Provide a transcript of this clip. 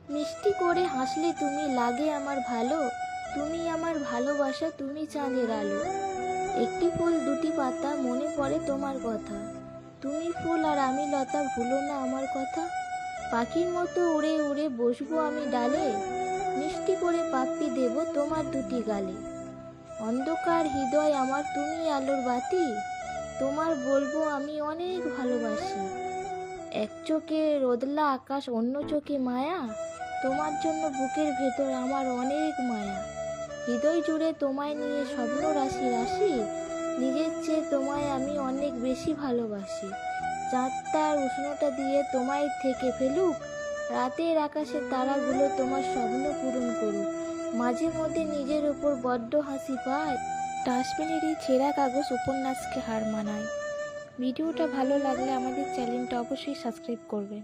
মিষ্টি করে হাসলে তুমি, লাগে আমার ভালো। তুমি আমার ভালোবাসা, তুমি চাঁদের আলো। একটি ফুল দুটি পাতা, মনে পড়ে তোমার কথা। তুমি ফুল আর আমি লতা, ভুলো না আমার কথা। পাখির মতো উড়ে উড়ে বসবো আমি ডালে, মিষ্টি করে পাপ্পি দেব তোমার দুটি গালে। অন্ধকার হৃদয় আমার, তুমি আলোর বাতি। তোমার বলবো আমি অনেক ভালোবাসি। এক চোখে রোদলা আকাশ, অন্য চোখে মায়া। তোমার জন্য বুকের ভেতর আমার অনেক মায়া। হৃদয় জুড়ে তোমায় নিয়ে স্বপ্ন রাশি রাশি। নিজের চেয়ে তোমায় আমি অনেক বেশি ভালোবাসি। চাঁদ তার উষ্ণতা দিয়ে তোমায় থেকে ফেলুক, রাতের আকাশে তারাগুলো তোমার স্বপ্ন পূরণ করুক। মাঝে মধ্যে নিজের ওপর বড্ড হাসি পায়, ডাস্টবিনের এই ছেঁড়া কাগজ উপন্যাসকে হার মানায়। ভিডিওটা ভালো লাগলে আমাদের চ্যানেলটা অবশ্যই সাবস্ক্রাইব করবেন।